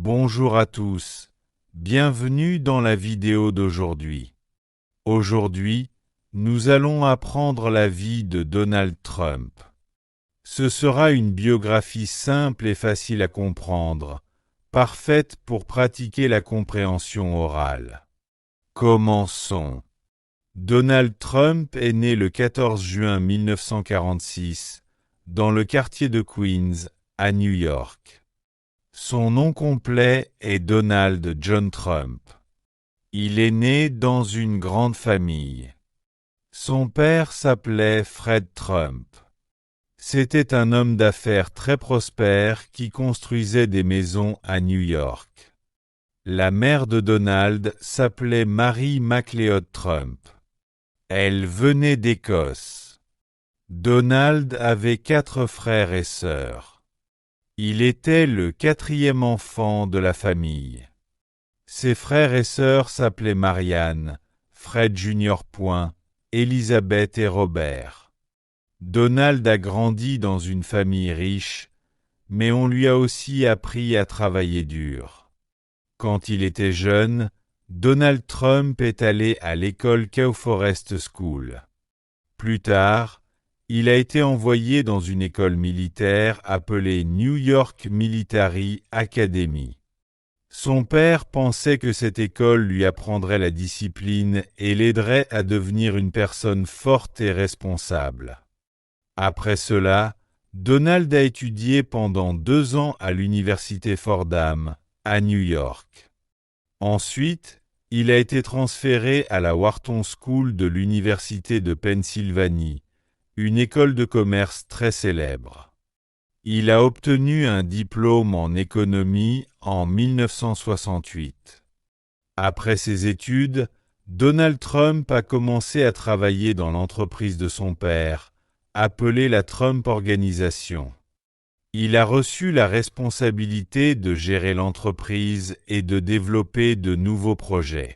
Bonjour à tous, bienvenue dans la vidéo d'aujourd'hui. Aujourd'hui, nous allons apprendre la vie de Donald Trump. Ce sera une biographie simple et facile à comprendre, parfaite pour pratiquer la compréhension orale. Commençons. Donald Trump est né le 14 juin 1946 dans le quartier de Queens, à New York. Son nom complet est Donald John Trump. Il est né dans une grande famille. Son père s'appelait Fred Trump. C'était un homme d'affaires très prospère qui construisait des maisons à New York. La mère de Donald s'appelait Mary MacLeod Trump. Elle venait d'Écosse. Donald avait 4 frères et sœurs. Il était le 4e enfant de la famille. Ses frères et sœurs s'appelaient Marianne, Fred Jr. Elizabeth et Robert. Donald a grandi dans une famille riche, mais on lui a aussi appris à travailler dur. Quand il était jeune, Donald Trump est allé à l'école Kew Forest School. Plus tard, il a été envoyé dans une école militaire appelée New York Military Academy. Son père pensait que cette école lui apprendrait la discipline et l'aiderait à devenir une personne forte et responsable. Après cela, Donald a étudié pendant 2 ans à l'université Fordham, à New York. Ensuite, il a été transféré à la Wharton School de l'université de Pennsylvanie, une école de commerce très célèbre. Il a obtenu un diplôme en économie en 1968. Après ses études, Donald Trump a commencé à travailler dans l'entreprise de son père, appelée la Trump Organisation. Il a reçu la responsabilité de gérer l'entreprise et de développer de nouveaux projets.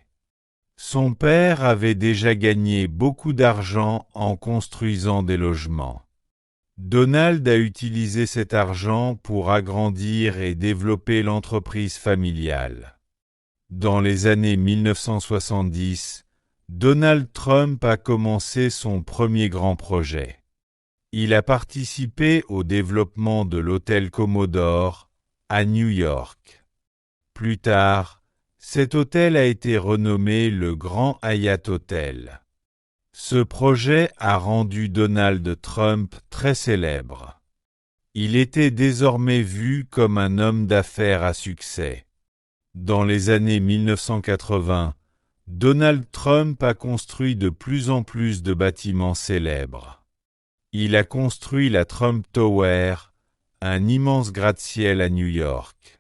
Son père avait déjà gagné beaucoup d'argent en construisant des logements. Donald a utilisé cet argent pour agrandir et développer l'entreprise familiale. Dans les années 1970, Donald Trump a commencé son premier grand projet. Il a participé au développement de l'hôtel Commodore à New York. Plus tard, cet hôtel a été renommé le Grand Hyatt Hotel. Ce projet a rendu Donald Trump très célèbre. Il était désormais vu comme un homme d'affaires à succès. Dans les années 1980, Donald Trump a construit de plus en plus de bâtiments célèbres. Il a construit la Trump Tower, un immense gratte-ciel à New York.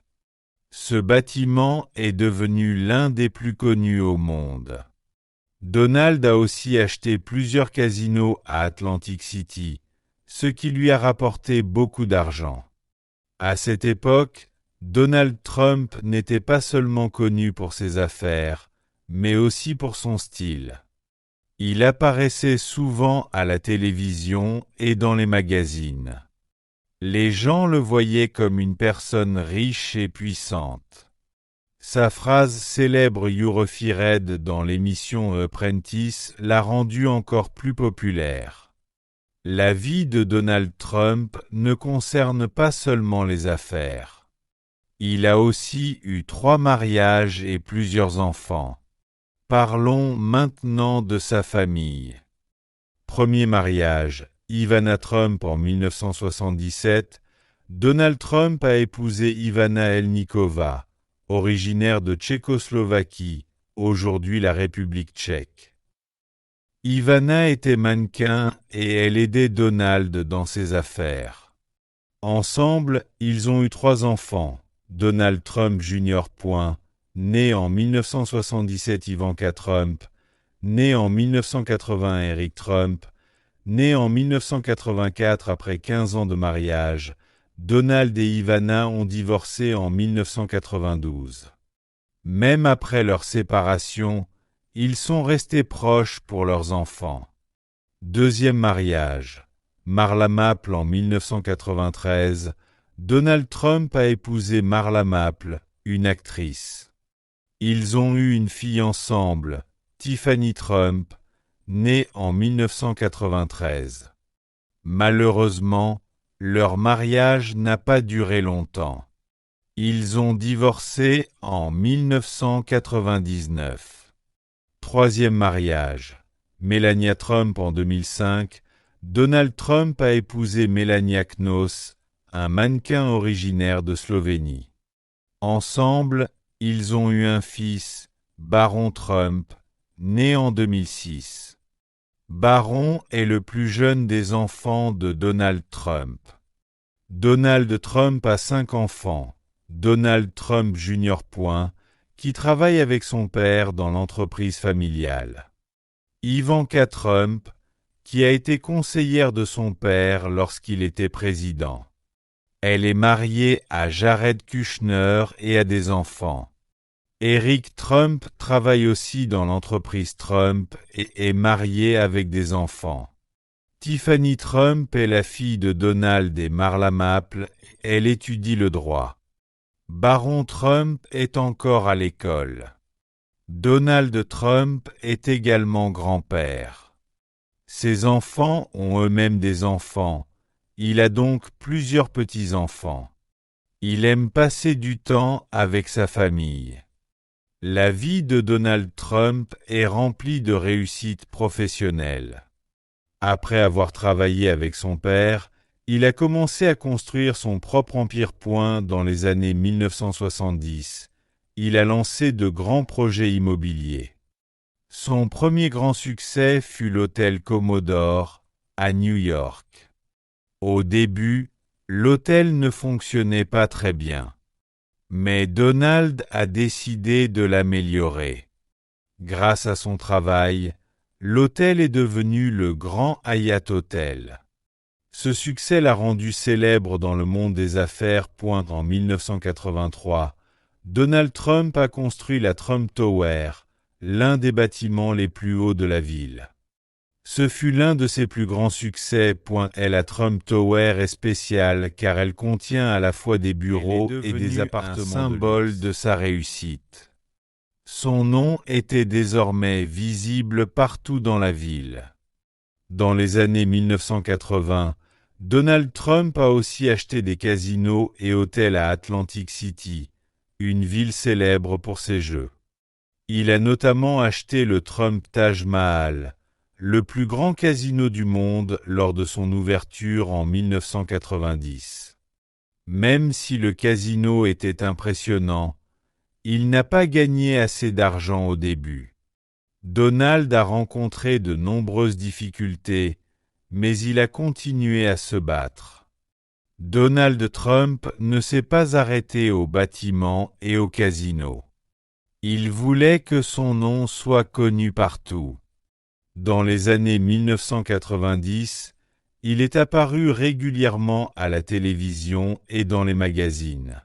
Ce bâtiment est devenu l'un des plus connus au monde. Donald a aussi acheté plusieurs casinos à Atlantic City, ce qui lui a rapporté beaucoup d'argent. À cette époque, Donald Trump n'était pas seulement connu pour ses affaires, mais aussi pour son style. Il apparaissait souvent à la télévision et dans les magazines. Les gens le voyaient comme une personne riche et puissante. Sa phrase célèbre You're a Fired dans l'émission Apprentice l'a rendu encore plus populaire. La vie de Donald Trump ne concerne pas seulement les affaires. Il a aussi eu 3 mariages et plusieurs enfants. Parlons maintenant de sa famille. Premier mariage, Ivana Trump en 1977. Donald Trump a épousé Ivana Elnikova, originaire de Tchécoslovaquie, aujourd'hui la République tchèque. Ivana était mannequin et elle aidait Donald dans ses affaires. Ensemble, ils ont eu 3 enfants, Donald Trump Jr. Né en 1977 Ivanka Trump, né en 1980 Eric Trump, né en 1984 après 15 ans de mariage. Donald et Ivana ont divorcé en 1992. Même après leur séparation, ils sont restés proches pour leurs enfants. Deuxième mariage, Marla Maple en 1993. Donald Trump a épousé Marla Maple, une actrice. Ils ont eu une fille ensemble, Tiffany Trump, née en 1993. Malheureusement, leur mariage n'a pas duré longtemps. Ils ont divorcé en 1999. Troisième mariage. Melania Trump en 2005. Donald Trump a épousé Melania Knauss, un mannequin originaire de Slovénie. Ensemble, ils ont eu un fils, Baron Trump, né en 2006. Baron est le plus jeune des enfants de Donald Trump. Donald Trump a 5 enfants. Donald Trump Jr. Qui travaille avec son père dans l'entreprise familiale. Ivanka Trump, qui a été conseillère de son père lorsqu'il était président. Elle est mariée à Jared Kushner et a des enfants. Eric Trump travaille aussi dans l'entreprise Trump et est marié avec des enfants. Tiffany Trump est la fille de Donald et Marla Maple, elle étudie le droit. Baron Trump est encore à l'école. Donald Trump est également grand-père. Ses enfants ont eux-mêmes des enfants. Il a donc plusieurs petits-enfants. Il aime passer du temps avec sa famille. La vie de Donald Trump est remplie de réussites professionnelles. Après avoir travaillé avec son père, il a commencé à construire son propre empire. Dans les années 1970, il a lancé de grands projets immobiliers. Son premier grand succès fut l'hôtel Commodore, à New York. Au début, l'hôtel ne fonctionnait pas très bien. Mais Donald a décidé de l'améliorer. Grâce à son travail, l'hôtel est devenu le Grand Hyatt Hotel. Ce succès l'a rendu célèbre dans le monde des affaires. En 1983, Donald Trump a construit la Trump Tower, l'un des bâtiments les plus hauts de la ville. Ce fut l'un de ses plus grands succès. La Trump Tower est spéciale car elle contient à la fois des bureaux et des appartements, symbole de sa réussite. Son nom était désormais visible partout dans la ville. Dans les années 1980, Donald Trump a aussi acheté des casinos et hôtels à Atlantic City, une ville célèbre pour ses jeux. Il a notamment acheté le Trump Taj Mahal, le plus grand casino du monde lors de son ouverture en 1990. Même si le casino était impressionnant, il n'a pas gagné assez d'argent au début. Donald a rencontré de nombreuses difficultés, mais il a continué à se battre. Donald Trump ne s'est pas arrêté aux bâtiments et aux casinos. Il voulait que son nom soit connu partout. Dans les années 1990, il est apparu régulièrement à la télévision et dans les magazines.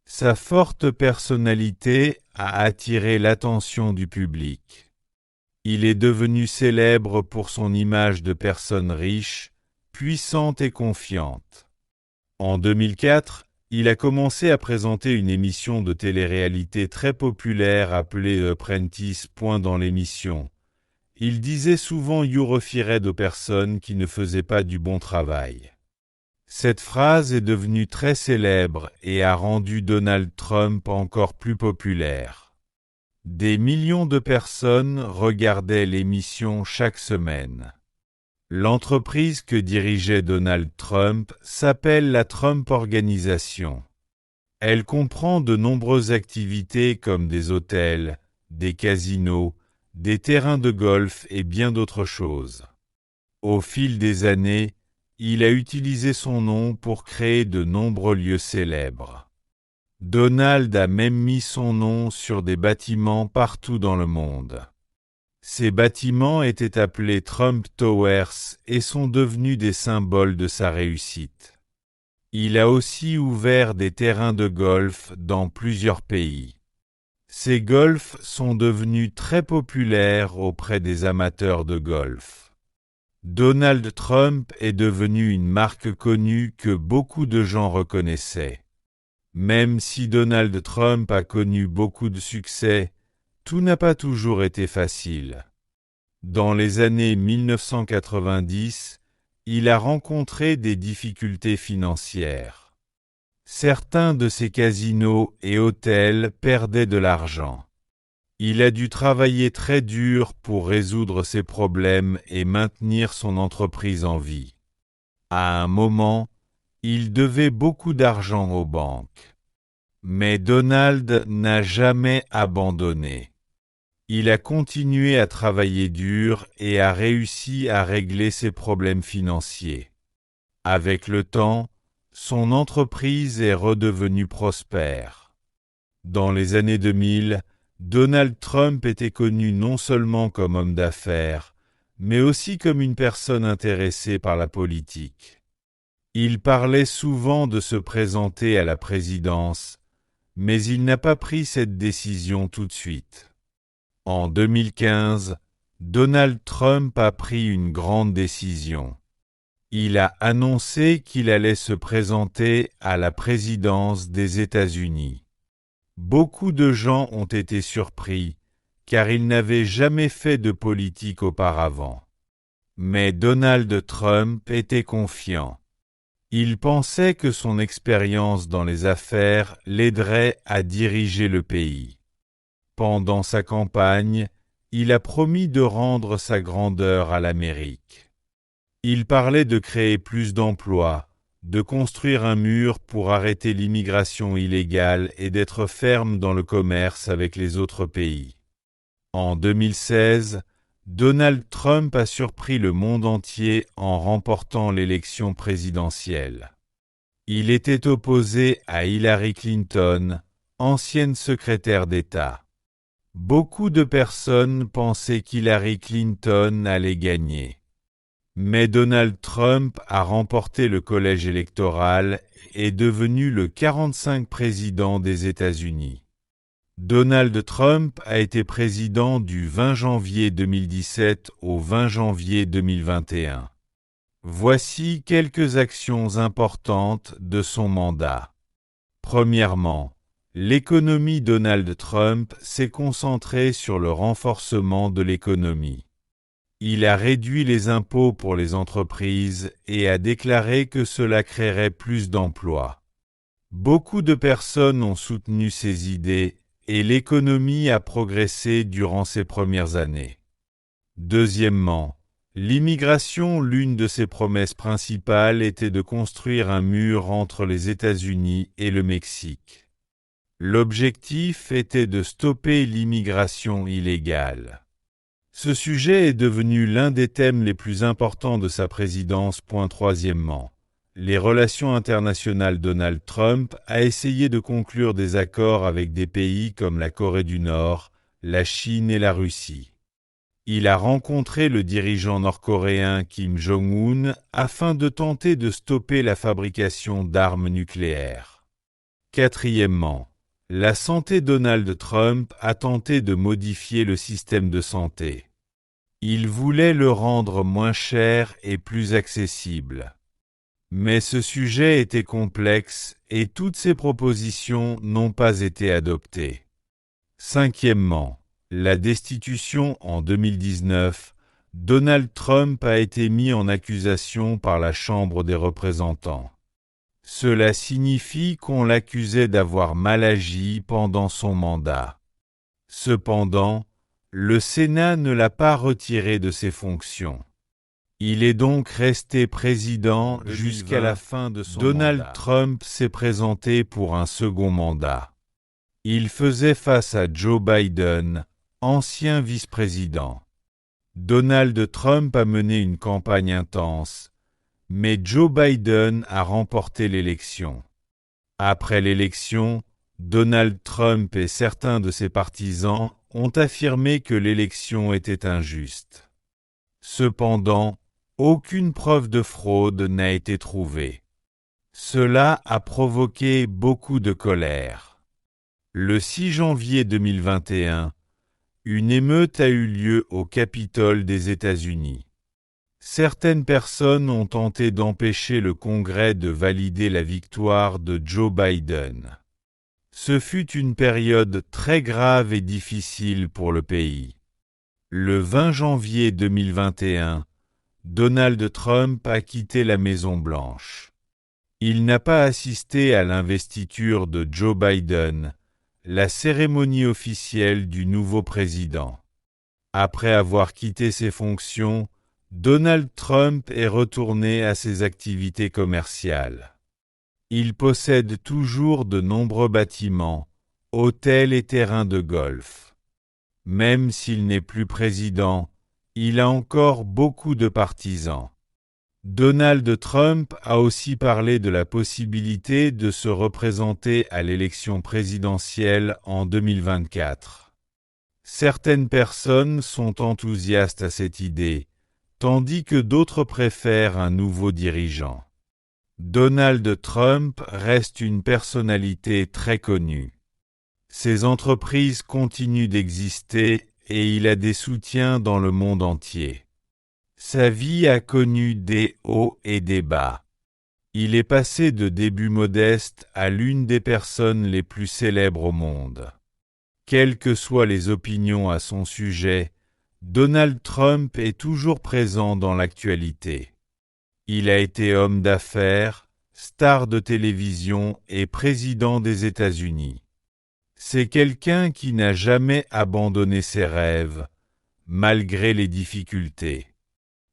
Sa forte personnalité a attiré l'attention du public. Il est devenu célèbre pour son image de personne riche, puissante et confiante. En 2004, il a commencé à présenter une émission de télé-réalité très populaire appelée Apprentice. Dans l'émission, il disait souvent « You're fired » aux personnes qui ne faisaient pas du bon travail. Cette phrase est devenue très célèbre et a rendu Donald Trump encore plus populaire. Des millions de personnes regardaient l'émission chaque semaine. L'entreprise que dirigeait Donald Trump s'appelle la Trump Organisation. Elle comprend de nombreuses activités comme des hôtels, des casinos, des terrains de golf et bien d'autres choses. Au fil des années, il a utilisé son nom pour créer de nombreux lieux célèbres. Donald a même mis son nom sur des bâtiments partout dans le monde. Ces bâtiments étaient appelés Trump Towers et sont devenus des symboles de sa réussite. Il a aussi ouvert des terrains de golf dans plusieurs pays. Ces golfs sont devenus très populaires auprès des amateurs de golf. Donald Trump est devenu une marque connue que beaucoup de gens reconnaissaient. Même si Donald Trump a connu beaucoup de succès, tout n'a pas toujours été facile. Dans les années 1990, il a rencontré des difficultés financières. Certains de ses casinos et hôtels perdaient de l'argent. Il a dû travailler très dur pour résoudre ses problèmes et maintenir son entreprise en vie. À un moment, il devait beaucoup d'argent aux banques. Mais Donald n'a jamais abandonné. Il a continué à travailler dur et a réussi à régler ses problèmes financiers. Avec le temps, son entreprise est redevenue prospère. Dans les années 2000, Donald Trump était connu non seulement comme homme d'affaires, mais aussi comme une personne intéressée par la politique. Il parlait souvent de se présenter à la présidence, mais il n'a pas pris cette décision tout de suite. En 2015, Donald Trump a pris une grande décision. Il a annoncé qu'il allait se présenter à la présidence des États-Unis. Beaucoup de gens ont été surpris, car il n'avait jamais fait de politique auparavant. Mais Donald Trump était confiant. Il pensait que son expérience dans les affaires l'aiderait à diriger le pays. Pendant sa campagne, il a promis de rendre sa grandeur à l'Amérique. Il parlait de créer plus d'emplois, de construire un mur pour arrêter l'immigration illégale et d'être ferme dans le commerce avec les autres pays. En 2016, Donald Trump a surpris le monde entier en remportant l'élection présidentielle. Il était opposé à Hillary Clinton, ancienne secrétaire d'État. Beaucoup de personnes pensaient qu'Hillary Clinton allait gagner. Mais Donald Trump a remporté le collège électoral et est devenu le 45e président des États-Unis. Donald Trump a été président du 20 janvier 2017 au 20 janvier 2021. Voici quelques actions importantes de son mandat. Premièrement, l'économie Donald Trump s'est concentrée sur le renforcement de l'économie. Il a réduit les impôts pour les entreprises et a déclaré que cela créerait plus d'emplois. Beaucoup de personnes ont soutenu ces idées et l'économie a progressé durant ces premières années. Deuxièmement, l'immigration, l'une de ses promesses principales était de construire un mur entre les États-Unis et le Mexique. L'objectif était de stopper l'immigration illégale. Ce sujet est devenu l'un des thèmes les plus importants de sa présidence. Troisièmement, les relations internationales. Donald Trump a essayé de conclure des accords avec des pays comme la Corée du Nord, la Chine et la Russie. Il a rencontré le dirigeant nord-coréen Kim Jong-un afin de tenter de stopper la fabrication d'armes nucléaires. Quatrièmement, la santé. Donald Trump a tenté de modifier le système de santé. Il voulait le rendre moins cher et plus accessible. Mais ce sujet était complexe et toutes ses propositions n'ont pas été adoptées. Cinquièmement, la destitution en 2019. Donald Trump a été mis en accusation par la Chambre des représentants. Cela signifie qu'on l'accusait d'avoir mal agi pendant son mandat. Cependant, le Sénat ne l'a pas retiré de ses fonctions. Il est donc resté président jusqu'à la fin de son mandat. Donald Trump s'est présenté pour un second mandat. Il faisait face à Joe Biden, ancien vice-président. Donald Trump a mené une campagne intense, mais Joe Biden a remporté l'élection. Après l'élection, Donald Trump et certains de ses partisans ont affirmé que l'élection était injuste. Cependant, aucune preuve de fraude n'a été trouvée. Cela a provoqué beaucoup de colère. Le 6 janvier 2021, une émeute a eu lieu au Capitole des États-Unis. Certaines personnes ont tenté d'empêcher le Congrès de valider la victoire de Joe Biden. Ce fut une période très grave et difficile pour le pays. Le 20 janvier 2021, Donald Trump a quitté la Maison-Blanche. Il n'a pas assisté à l'investiture de Joe Biden, la cérémonie officielle du nouveau président. Après avoir quitté ses fonctions, Donald Trump est retourné à ses activités commerciales. Il possède toujours de nombreux bâtiments, hôtels et terrains de golf. Même s'il n'est plus président, il a encore beaucoup de partisans. Donald Trump a aussi parlé de la possibilité de se représenter à l'élection présidentielle en 2024. Certaines personnes sont enthousiastes à cette idée, tandis que d'autres préfèrent un nouveau dirigeant. Donald Trump reste une personnalité très connue. Ses entreprises continuent d'exister et il a des soutiens dans le monde entier. Sa vie a connu des hauts et des bas. Il est passé de débuts modestes à l'une des personnes les plus célèbres au monde. Quelles que soient les opinions à son sujet, Donald Trump est toujours présent dans l'actualité. Il a été homme d'affaires, star de télévision et président des États-Unis. C'est quelqu'un qui n'a jamais abandonné ses rêves, malgré les difficultés.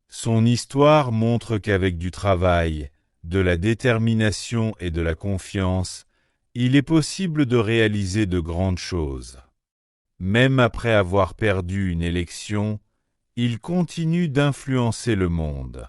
Son histoire montre qu'avec du travail, de la détermination et de la confiance, il est possible de réaliser de grandes choses. Même après avoir perdu une élection, il continue d'influencer le monde.